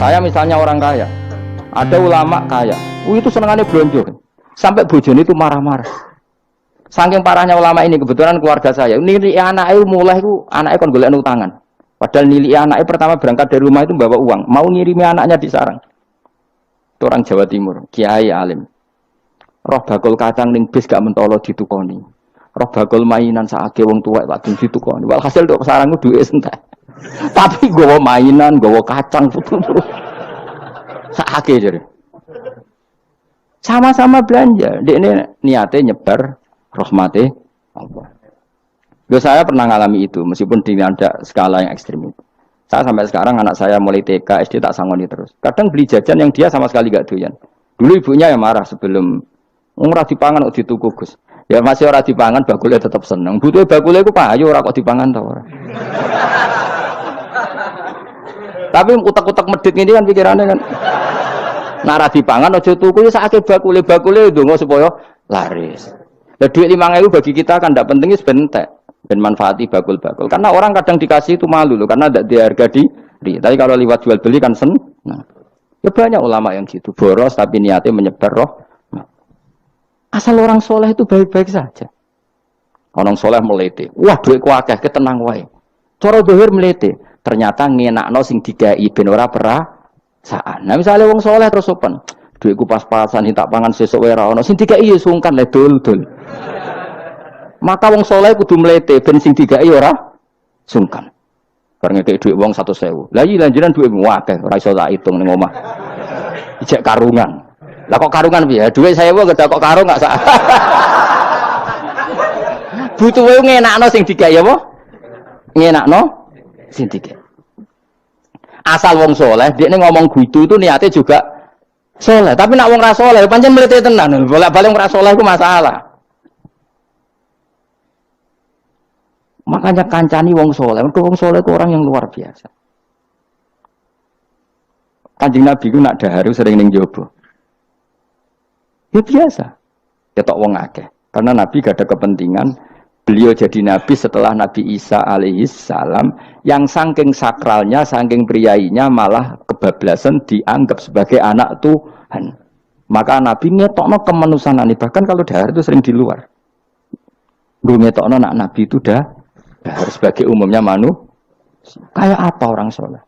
Saya misalnya orang kaya, ada ulama kaya, itu senengannya belanja, sampai bojone itu marah-marah. Saking parahnya ulama ini, kebetulan keluarga saya, nilai anaknya mulai itu anaknya kon golek utangan. Padahal nilai anaknya pertama berangkat dari rumah itu bawa uang, mau ngirimi anaknya di sarang. Itu orang Jawa Timur, kiai alim. Roh bakul kacang ning bis gak mentolo ditukoni. Roh bakul mainan saake wong tuwek tak ditukoni. Walhasil tok sarangku duwe entek. Tapi gowo mainan, gowo kacang putu. Saake jare. Sama-sama belanja. Dekne niate nyebar rahmate Allah. Saya pernah ngalami itu meskipun tidak skala yang ekstrim itu. Saya sampai sekarang anak saya mulai TK, SD tak sangoni terus. Kadang beli jajan yang dia sama sekali gak doyan. Dulu ibunya yang marah sebelum ora dipangan kok dituku Gus. Ya masih ora dipangan bakule tetap seneng. Butuhe bakule iku payu ora kok dipangan ta ora. Tapi utek-utek medhit ini kan pikirannya kan. Nara dipangan aja tuku ya sakake bakule ndonga supaya laris. Lah duit 5.000 bagi kita kan ndak penting wis bentek dan manfaati bakul-bakul. Karena orang kadang dikasih itu malu loh karena ndak diharga diri. Tapi kalau lewat jual beli kan seneng. Nah, ya banyak ulama yang gitu boros tapi niatnya menyebar roh. Asal orang soleh itu baik-baik saja. Orang soleh melete. Wah duitku akeh ketenang wae. Cara dohir melete. Ternyata ngenakno sing digai ben ora perasaan. Nah misalnya wong soleh terus sopan, duitku pas-pasan tak pangan sesuk wae ra ono sing digai ya sungkan le dul-dul. Maka wong soleh kudu mlete ben sing digai ora sungkan. Bar ngekek dhuwit wong 100.000. Lah iya lanjuran dhuwitmu akeh ora iso tak hitung ning omah. Ijek karungan. Lah kok karungan piye? Dhuwit 1.000 kedak kok karung gak sak. Butuh wae ngenakno sing digai apa? Ngenakno sintiket. Asal wong soleh, dia ngomong gitu itu niatnya juga soleh. Tapi nak wong ra soleh, pancen mlete tenan. Bolak-balik wong ra soleh itu masalah. Makanya kancani wong soleh. Wong soleh itu orang yang luar biasa. Kanjeng Nabi itu nak daharu sering ning jowo. Ya biasa. Ketok wong akeh. Karena Nabi gak ada kepentingan. Beliau jadi Nabi setelah Nabi Isa alaihissalam yang saking sakralnya, saking priainya malah kebablasan dianggap sebagai anak Tuhan. Maka Nabi ngetokno kemanusiaan ini. Bahkan kalau dahar itu sering di luar. Gue ngetokno anak Nabi itu dahar sebagai umumnya kayak apa orang soleh.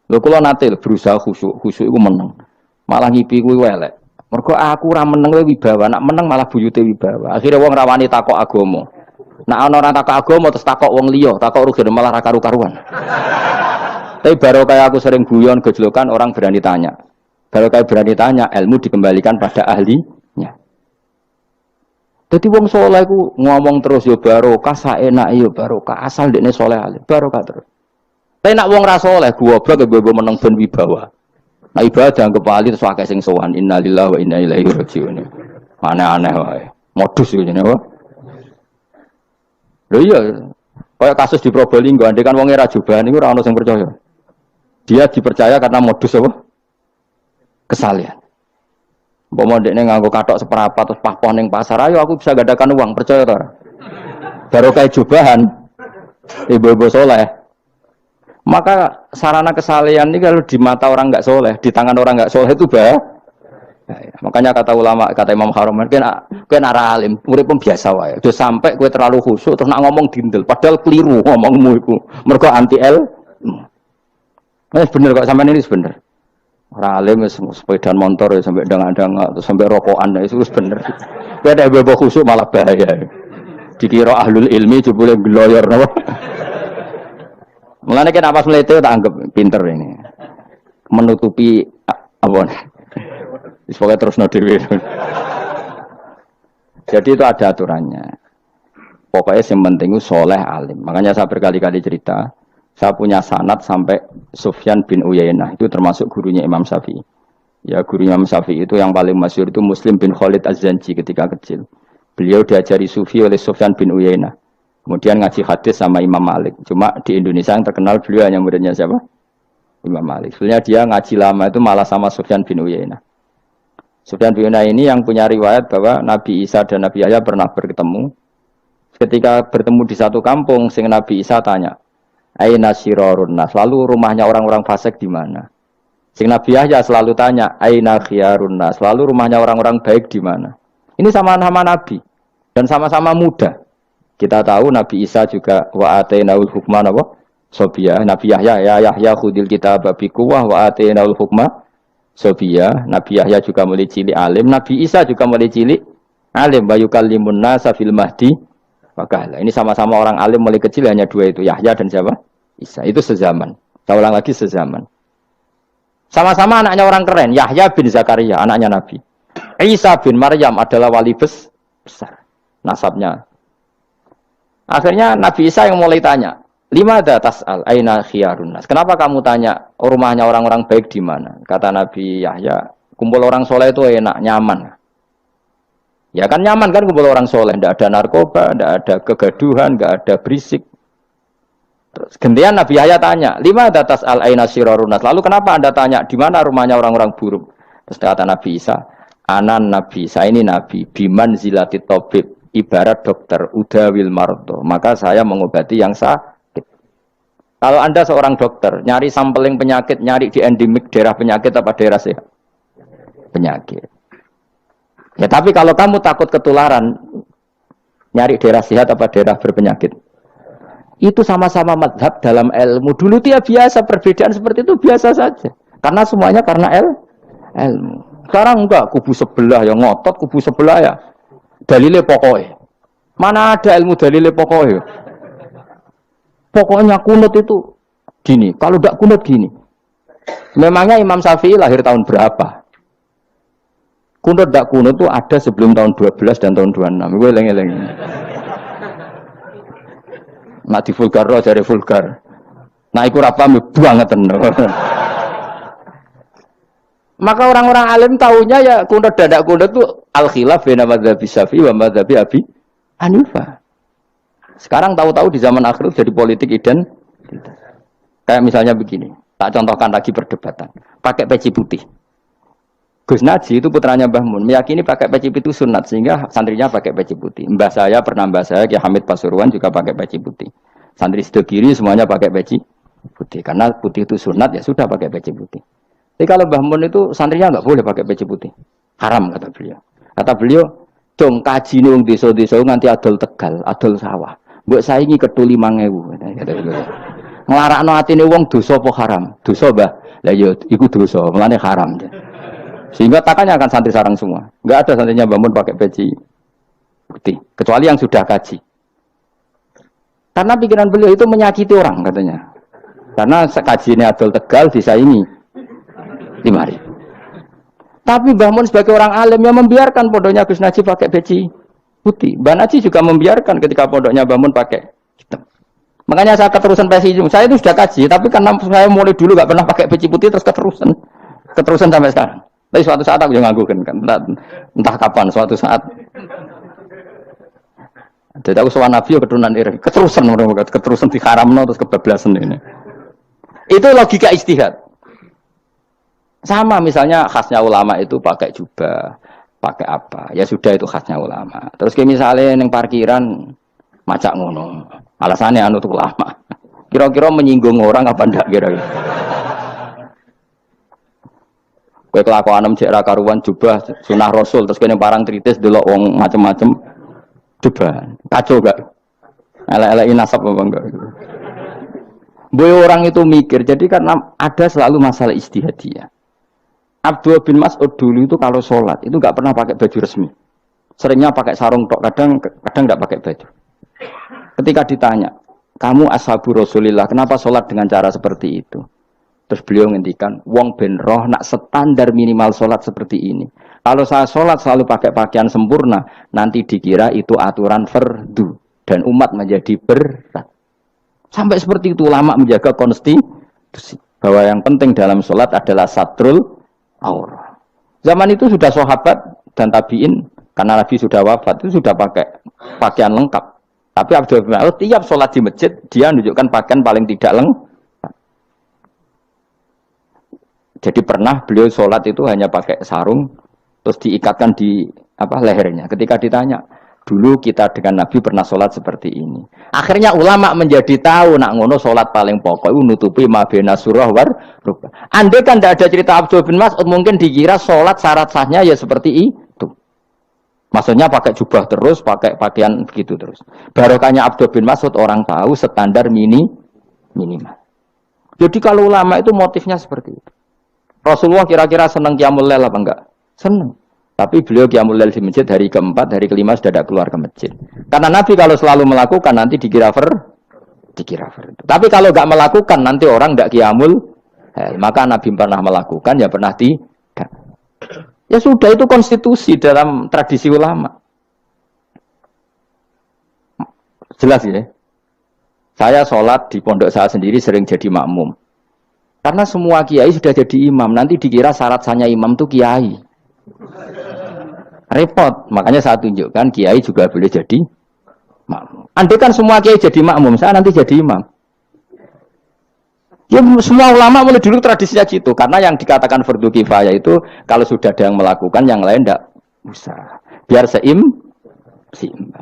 Lho kula nate berusaha khusyuk itu menang. Malah ngipi kuwi welek. Mergo aku ora meneng wibawa, nak meneng malah buyute wibawa. Akhire wong rawani takok agama. Nak ana ora takok agama terus takok wong liya, takok rugen malah ra karu-karuan. Tapi baru kayak aku sering guyon gejlokan orang berani tanya. Baru kayak berani tanya, ilmu dikembalikan pada ahlinya. Jadi wong saleh iku ngomong terus ya barokah saenak ya barokah, asal dekne saleh alim, barokah terus. Tapi nak wong ra saleh goblok ya mbok meneng ben wibawa. Nah ibadah anggap wali terus akeh sing sowan innalillahi wa inna ilaihi raji'un. Aneh-aneh wae. Modus iki jenenge apa? Lho iya, kaya kasus di Probolinggo andekan wong era jubahan niku ora ono sing percaya. Dia dipercaya karena modus apa? Kesalahan. Umpama ndekne nganggo kathok seprapat terus pahpoh ning pasar, ayo aku bisa gadakan uang, percaya ta ora? Baru kayak jubahan ibu-ibu soleh. Maka sarana kesalehan ini kalau di mata orang nggak soleh, di tangan orang nggak soleh itu bahaya. Makanya kata ulama, kata Imam Haromen, kan arah alim, urip pun biasa wae. Udah sampai kue terlalu khusyuk terus nak ngomong dindel, padahal keliru ngomongmu itu. Mergo anti L. Bener kok sampean ini bener. Ora alim sepeda motor ya sampai dang-dang atau sampai rokokan itu bener. Kowe ada bebo khusyuk malah bahaya. Dikira ahlul ilmi jebule gloyor napa. Mulane kan apa melete tak anggap pinter ini. Menutupi apa nih? Pokoknya terus dhewe. Jadi itu ada aturannya. Pokoknya yang penting itu soleh alim. Makanya saya berkali-kali cerita, saya punya sanad sampai Sufyan bin Uyainah, itu termasuk gurunya Imam Syafi'i. Ya gurunya Imam Syafi'i itu yang paling masyhur itu Muslim bin Khalid Az-Zanji ketika kecil. Beliau diajari sufi oleh Sufyan bin Uyainah. Kemudian ngaji hadis sama Imam Malik. Cuma di Indonesia yang terkenal beliau hanya muridnya siapa? Imam Malik. Sebenarnya dia ngaji lama itu malah sama Sufyan bin Uyainah. Sufyan bin Uyainah ini yang punya riwayat bahwa Nabi Isa dan Nabi Yahya pernah bertemu. Ketika bertemu di satu kampung, sing Nabi Isa tanya, aina syirarun nas. Lalu rumahnya orang-orang fasik di mana? Sing Nabi Yahya selalu tanya, aina khiyarun nas. Lalu rumahnya orang-orang baik di mana? Ini sama-sama Nabi dan sama-sama muda. Kita tahu Nabi Isa juga wa atainaul hukma napa? Sobia. Nabi Yahya ya Yahya khudil kitaba biquwwah wa atainaul hukma sobia. Nabi Yahya juga mulai cilik alim, Nabi Isa juga mulai cilik alim, wa yukallimun nasa fil mahdi wa kahla. Ini sama-sama orang alim mulai kecil, hanya dua itu, Yahya dan siapa? Isa. Itu sezaman. Saya ulang lagi, sezaman. Sama-sama anaknya orang keren, Yahya bin Zakaria, anaknya Nabi. Isa bin Maryam adalah wali besar nasabnya. Akhirnya Nabi Isa yang mulai tanya, lima ada tas'al aina khiyarun nas. Kenapa kamu tanya rumahnya orang-orang baik di mana? Kata Nabi Yahya, kumpul orang soleh itu enak, nyaman. Ya kan nyaman kan kumpul orang soleh, tidak ada narkoba, tidak ada kegaduhan, tidak ada berisik. Terus gantian Nabi Yahya tanya, lima ada tas'al aina syirarun nas. Lalu kenapa Anda tanya di mana rumahnya orang-orang buruk? Terus kata Nabi Isa, anan Nabi, saya ini Nabi, biman zilati tobib. Ibarat dokter udawil mardo, maka saya mengobati yang sakit. Kalau Anda seorang dokter, nyari sampling penyakit, nyari di endemik daerah penyakit apa daerah sehat? Penyakit. Ya tapi kalau kamu takut ketularan, nyari daerah sehat apa daerah berpenyakit? Itu sama-sama madhab dalam ilmu. Dulu dia biasa, perbedaan seperti itu biasa saja. Karena semuanya karena ilmu. Sekarang enggak, kubu sebelah yang ngotot, kubu sebelah ya dalile pokoknya. Mana ada ilmu dalile pokoknya? Pokoknya kunut itu gini. Kalau tidak kunut gini. Memangnya Imam Syafi'i lahir tahun berapa? Kunut tidak kunut itu ada sebelum tahun 12 dan tahun 26. Gue lengi-lengi. Nak di vulgar roh cari vulgar. Nah iku apa banget Maka orang-orang alim tahunya ya kunut dan tidak kunut itu al-khilaf baina madzhab Syafi'i wa madzhab Abi Hanifah. Sekarang tahu-tahu di zaman akhir jadi politik identitas. Kayak misalnya begini, tak contohkan lagi perdebatan. Pakai peci putih. Gus Naji itu putranya Mbah Mun, meyakini pakai peci putih itu sunat sehingga santrinya pakai peci putih. Mbah saya Ki Hamid Pasuruan juga pakai peci putih. Santri Sidogiri semuanya pakai peci putih karena putih itu sunat, ya sudah pakai peci putih. Tapi kalau Mbah Mun itu santrinya enggak boleh pakai peci putih. Haram kata beliau. Kata beliau, "Dong kaji nang desa-desa nganti adol Tegal, adol sawah. Mbok saingi ketu 5.000." Kata beliau. Nglarakno atine wong dosa apa haram? Dosa, Mbah. Lah ya iku dosa, mulane haram. Sehingga takanya akan santri sarang semua. Enggak ada santrinya Mbah Mun pakai peci putih, kecuali yang sudah kaji. Karena pikiran beliau itu menyakiti orang katanya. Karena kaji ini adol Tegal disaingi 5.000. Tapi Mbah Mun sebagai orang alim yang membiarkan pondoknya Gus Naji pakai peci putih. Mbah Naji juga membiarkan ketika pondoknya Mbah Mun pakai hitam. Makanya saya keterusan peci. Saya itu sudah kaji, tapi karena saya mulai dulu gak pernah pakai peci putih terus keterusan sampai sekarang. Tapi suatu saat aku yang nganggukan kan, entah kapan suatu saat. Jadi aku sowan Nabi keturunan iri, keterusan diharamno terus kebablasan ini. Itu logika istihad. Sama misalnya khasnya ulama itu pakai jubah, pakai apa? Ya sudah itu khasnya ulama. Terus kayak misalnya yang parkiran macak ngono. Alasannya anut ulama. Kira-kira menyinggung orang apa ndak kira-kira? Kowe kelakuan cek ra karuan jubah sunah Rasul terus kene parang tritis delok wong macem-macem jubah. Kacau gak? Elek-eleki nasab apa enggak? Boy orang itu mikir. Jadi karena ada selalu masalah ijtihadiyah. Abdullah bin Mas'ud dulu itu kalau sholat itu nggak pernah pakai baju resmi, seringnya pakai sarung tok, kadang nggak pakai baju. Ketika ditanya, kamu ashabu Rasulillah, kenapa sholat dengan cara seperti itu? Terus beliau ngendikan, wong ben roh nak standar minimal sholat seperti ini. Kalau saya sholat selalu pakai pakaian sempurna, nanti dikira itu aturan fardu dan umat menjadi berat. Sampai seperti itu ulama menjaga konstitusi bahwa yang penting dalam sholat adalah satrul aurah. Zaman itu sudah sahabat dan tabiin karena Nabi sudah wafat itu sudah pakai pakaian lengkap. Tapi Abdul bin Mas'ud tiap sholat di masjid dia menunjukkan pakaian paling tidak lengkap. Jadi pernah beliau sholat itu hanya pakai sarung terus diikatkan di lehernya. Ketika ditanya Dulu kita dengan Nabi pernah sholat seperti ini. Akhirnya ulama menjadi tahu nak ngono sholat paling pokok itu nutupi mabena surah war rukbah. Andai kan tidak ada cerita Abdul bin Mas'ud mungkin dikira sholat syarat sahnya ya seperti itu. Maksudnya pakai jubah terus, pakai pakaian begitu terus. Barokahnya Abdul bin Mas'ud orang tahu standar minimal. Jadi kalau ulama itu motifnya seperti itu. Rasulullah kira-kira senang qiyamul lail apa enggak? Senang. Tapi beliau qiyamul lail di masjid hari keempat, hari kelima sudah tidak keluar ke masjid. Karena Nabi kalau selalu melakukan nanti dikira fardu. Tapi kalau enggak melakukan nanti orang enggak qiyamul lail. Maka Nabi pernah melakukan ya pernah tidak. Ya sudah itu konstitusi dalam tradisi ulama. Jelas ya. Saya sholat di pondok saya sendiri sering jadi makmum. Karena semua kiai sudah jadi imam. Nanti dikira syarat sahnya imam itu kiai. Repot. Makanya saya tunjukkan kiai juga boleh jadi makmum. Andai kan semua kiai jadi makmum, saya nanti jadi imam. Ya semua ulama mulai dulu tradisinya gitu. Karena yang dikatakan fardu kifayah itu kalau sudah ada yang melakukan, yang lain tidak usah. Biar seimbang.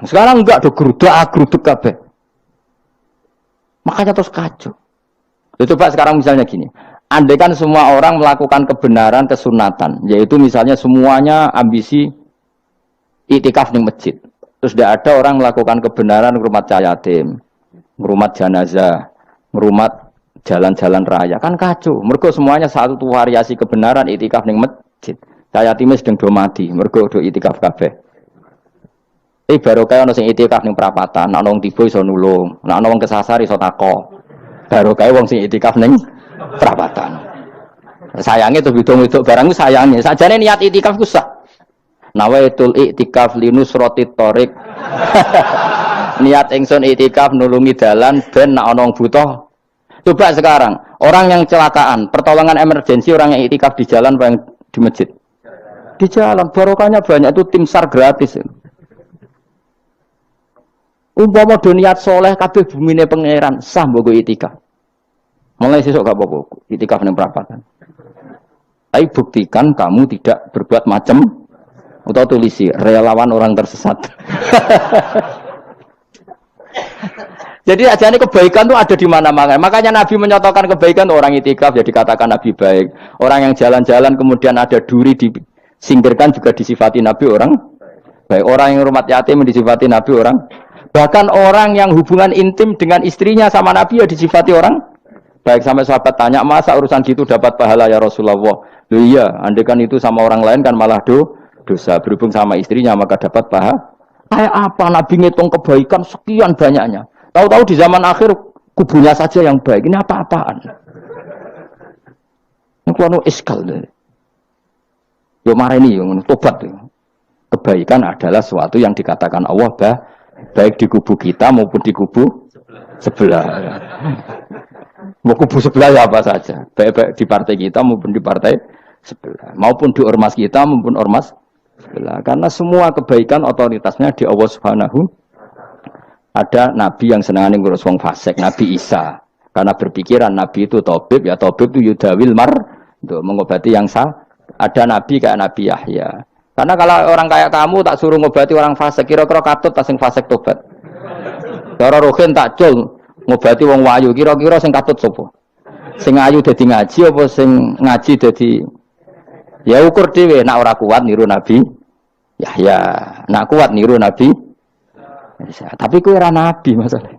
Sekarang enggak ada geruduk kabeh. Makanya terus kacau. Coba sekarang misalnya gini. Andai kan semua orang melakukan kebenaran kesunatan, yaitu misalnya semuanya ambisi iktikaf di masjid. Terus tidak ada orang melakukan kebenaran ngrumat yatim, ngrumat jenazah, ngrumat jalan-jalan raya. Kan kacau. Mergo semuanya satu variasi kebenaran iktikaf di masjid. Yatim sedang do mati, mergo do iktikaf kabeh. Baru kaya ono sing itikaf ning perapatan, nek wong tiba iso nulung, nek ono wong kesasar iso tako. Baru kaya wong sing itikaf ning perapatan. Sayange to bidung-bidung barang sayange. Sajane niat itikaf ku sah. Nawaitul iktikaf linusrati thoriq. Niat ingsun itikaf nulungi dalan ben nek ono wong butuh. Coba sekarang, orang yang kecelakaan, pertolongan emergensi orang yang itikaf di jalan apa yang di masjid? Di jalan, barokahnya banyak itu tim SAR gratis. Umpama do niat soleh kabeh bumine pangeran sah mbok itikaf. Mulai sesuk gak apa-apa itikaf ning perapatan. Tapi buktikan kamu tidak berbuat macam atau tulisi relawan orang tersesat. Jadi ajane kebaikan itu ada di mana-mana. Makanya Nabi menyatakan kebaikan orang itikaf ya dikatakan Nabi baik. Orang yang jalan-jalan kemudian ada duri disingkirkan juga disifati Nabi orang baik. Orang yang rumah yatim disifati Nabi orang. Bahkan orang yang hubungan intim dengan istrinya sama Nabi ya disifati orang baik. Sampai sahabat tanya, masa urusan gitu dapat pahala ya Rasulullah? Loh iya, andai kan itu sama orang lain kan malah dosa. Berhubung sama istrinya maka dapat pahala. Kayak apa Nabi ngitung kebaikan sekian banyaknya. Tahu-tahu di zaman akhir kubunya saja yang baik. Ini apa-apaan? Ini kuano iskal deh. Yo marah ini, yo tobat. Kebaikan adalah sesuatu yang dikatakan Allah baik di kubu kita maupun di kubu sebelah. Mau kubu sebelah ya apa saja. Baik di partai kita maupun di partai sebelah. Maupun di ormas kita maupun ormas sebelah. Karena semua kebaikan otoritasnya di Allah Subhanahu. Ada Nabi yang senangan ngurus wong fasik, Nabi Isa. Karena berpikiran Nabi itu tabib, ya tabib itu yudawil untuk mengobati yang sah. Ada Nabi kayak Nabi Yahya. Karena kalau orang kayak kamu tak suruh ngobati orang fasik, kira-kira katut tak sing fasik tobat. Cara rohin tak cul ngobati wong wayu, kira-kira sing katut sapa? Sing ayu dadi ngaji apa sing ngaji dadi ya ukur dhewe, nek ora kuat niru Nabi Yahya, nek kuat niru Nabi tapi kowe ora nabi masalah.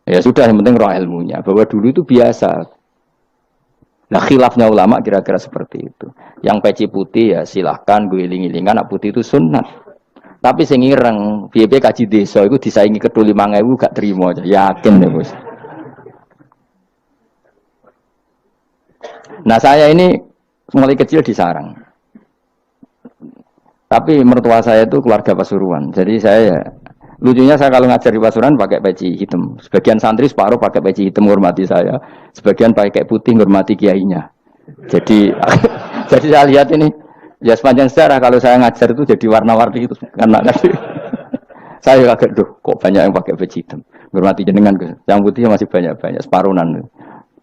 Ya sudah yang penting roh ilmunya bahwa dulu itu biasa. Nah khilafnya ulama kira-kira seperti itu. Yang peci putih ya silahkan gue iling-ilingan nak putih itu sunat. Tapi sing ireng piye-piye kaji desa iku disaingi kedul 5.000 gak terima aja. Yakin deh bos. Nah saya ini mulai kecil di sarang. Tapi mertua saya itu keluarga Pasuruan. Jadi saya lucunya saya kalau ngajar di Pasuruan pakai peci hitam. Sebagian santri separuh pakai peci hitam menghormati saya. Sebagian pakai putih menghormati kiainya. Jadi jadi saya lihat ini ya sepanjang sejarah kalau saya ngajar itu jadi warna-warni itu karena saya agak kok banyak yang pakai peci hitam. Menghormati jenengan yang putih masih banyak separuhan.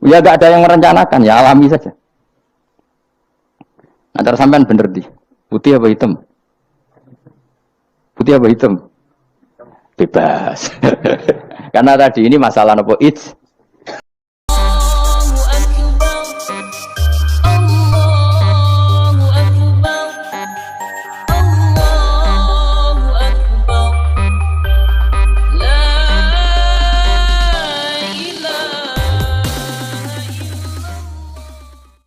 Ya enggak ada yang merencanakan, ya alami saja. Antara sampean bener di putih apa hitam? Putih apa hitam? Bebas. Karena tadi ini masalah apa?